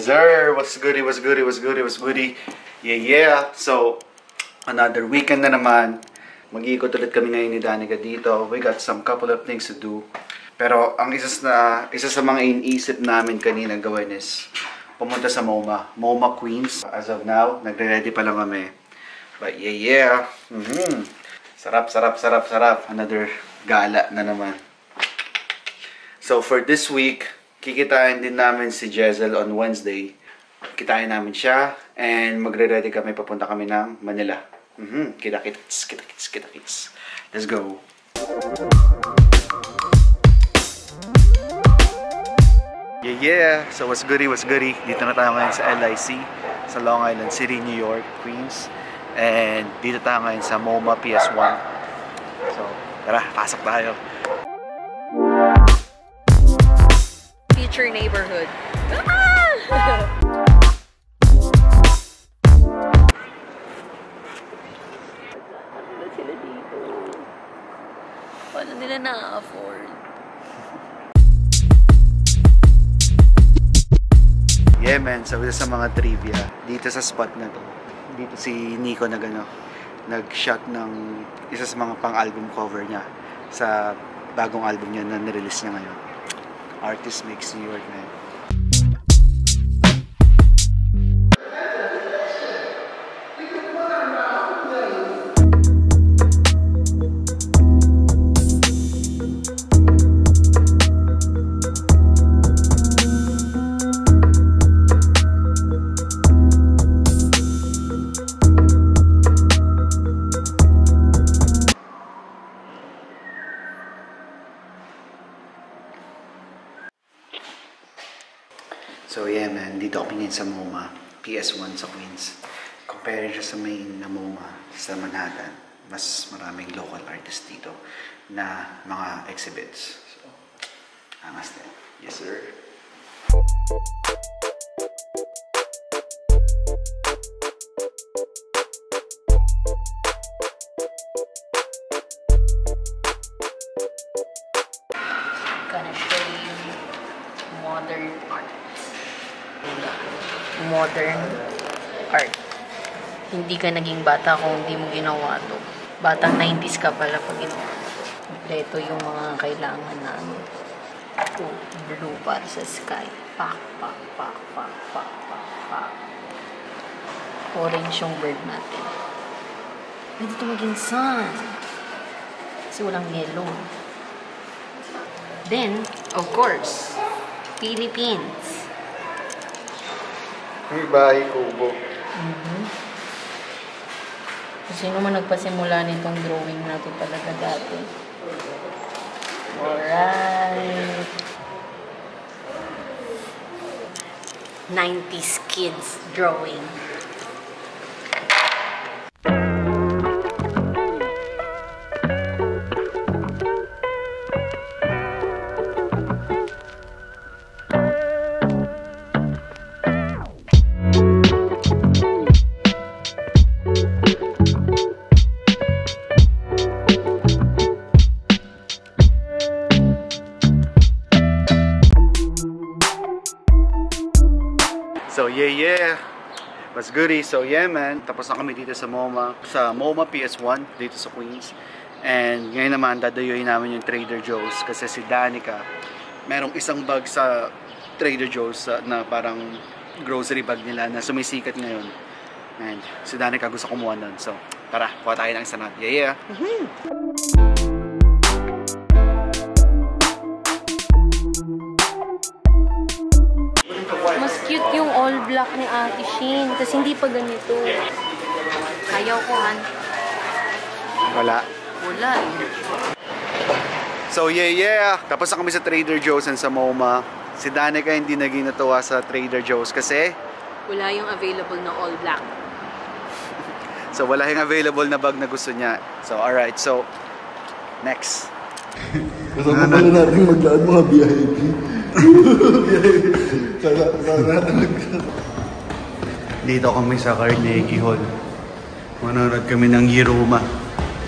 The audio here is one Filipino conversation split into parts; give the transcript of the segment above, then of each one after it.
Yes sir, what's goody, what's goody, what's goody, what's goody. Yeah. So, another weekend na naman. Mag-iikot ulit kami ngayon ni Danica dito. We got some couple of things to do. Pero ang isa sa mga iniisip namin kanina gawin is pumunta sa MoMA Queens. As of now, nagre-ready pa lang kami. But yeah. Sarap. Another gala na naman. So for this week, kikitain din namin si Jezel on Wednesday. Kitain namin siya and magre-ready kami, papunta kami ng Manila. Kita-kits. Let's go. Yeah. So what's goody? Dito na tayo ngayon sa LIC, sa Long Island City, New York, Queens. And dito tayo ngayon sa MoMA PS1. So, tara, pasok tayo. Future neighborhood. Sila dito. Paano nila na-afford? Yeah man, so isa sa mga trivia dito sa spot na to. Dito si Nico nag-shot ng isa sa mga pang-album cover niya sa bagong album niya na nirelease niya ngayon. Artist Makes New York, man. So yeah man, dito kami ngayon sa MoMA, PS1 sa Queens. Compare siya sa main na MoMA sa Manhattan. Mas maraming local artists dito na mga exhibits. So, angas din. Yes sir. Gonna show you modern art. Modern art. Hindi ka naging bata kung hindi mo ginawa to. Batang 90s ka pala pag ginawa to. Kompleto yung mga kailangan na ito, blue para sa sky. Pak. Orange yung bird natin. Pwede ito maging sun. Kasi walang yellow. Then, of course, Philippines. May bahay kubo. Sino man nagpasimula nitong drawing na ito talaga dati? Alright. 90s kids drawing. So yeah. What's goody? So yeah man, tapos na kami dito sa MoMA PS1 dito sa Queens. And ngayon naman dadayuhin namin yung Trader Joe's kasi si Danica merong isang bag sa Trader Joe's na parang grocery bag nila na sumisikat ngayon. And si Danica gusto kumuha nun. So tara, kuha tayo ng isa na. Yeah. Mas cute yung all black ni Ate Shin. Kasi hindi pa ganito. Ayaw ko, Han. Wala. eh. So yeah. Tapos na kami sa Trader Joe's and sa MoMA. Si Danica hindi naging natuwa sa Trader Joe's kasi wala yung available na all black. so wala yung available na bag na gusto niya. So alright, so next. Kasama pala natin maglaan mga VIP. Dito kami sa Carnegie Hall. Manonood kami ng Hiruma.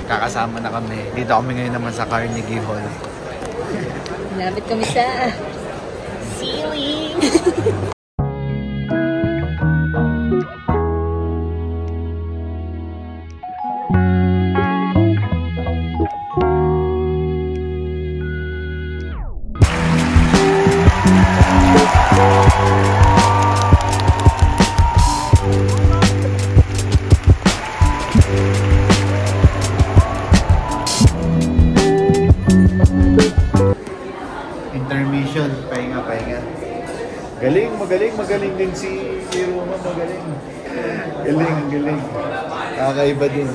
Kakasama na kami. Dito kami ngayon naman sa Carnegie Hall. Malapit kami sa ceiling. Intermission, pahinga. Magaling din si Roma, magaling. Galing. Kakaiba din.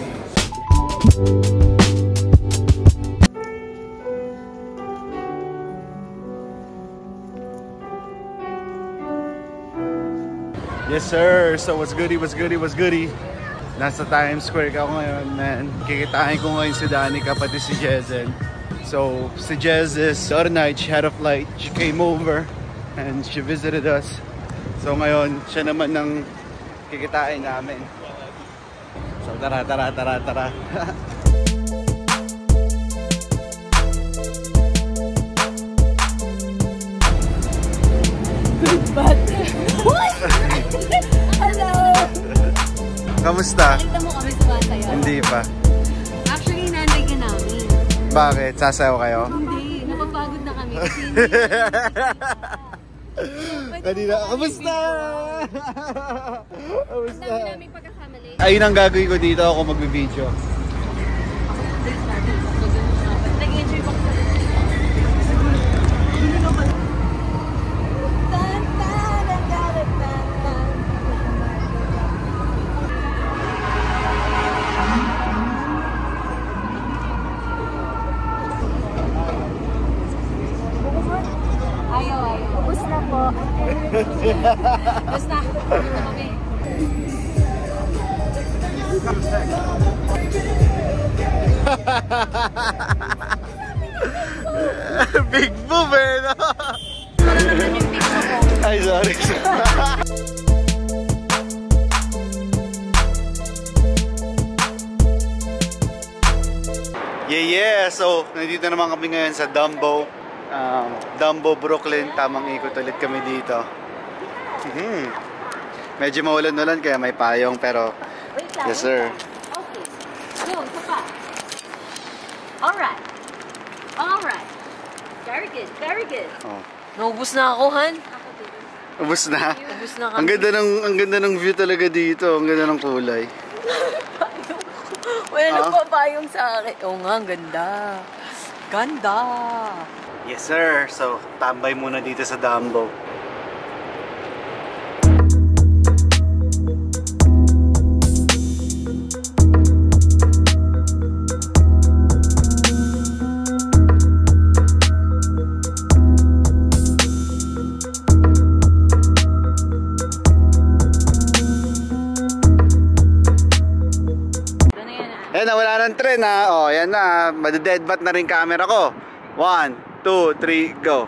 Yes sir, so what's goody? Nasa Times Square ako ngayon, man. Kikitain ko ngayon si Danica pati si Jezen. So, si Jez is the other night, she had a flight. She came over and she visited us. So ngayon, siya naman ng kikitain namin. So tara. What? Hello! Kamusta? Nakita mo kami sa Bataya? Hindi pa. Actually, nanday ka namin. Bakit? Sasayaw kayo? Hindi, napapagod na kami kasi Kanina, kamusta? Kamusta? dami naming pagkakamali. Ayun ang gagawin ko dito, ako magbibideo. Nag-enjoy pa ko. Ayaw. Ubus na po. Ubus na. Ubus na kami. Big move eh, no? Ay, sorry. Yeah. So, nandito naman kami ngayon sa Dumbo. Dumbo, Brooklyn. Tamang ikot ulit kami dito. Medyo maulan-ulan kaya may payong pero yes sir. Okay. Go, isa pa. Alright. Very good. Oh. Naubos na ako, Han. Ubus na. Ubos na Ang kami. ganda ng view talaga dito. Ang ganda ng kulay. Wala nagpapayong sa akin. Oo nga, ang ganda. Ganda. Yes sir. So, tambay muna dito sa Dumbo. Eh, nawala ng tren ha. O, yan na. Madi-deadbat na rin camera ko. 1, 2, 3, go.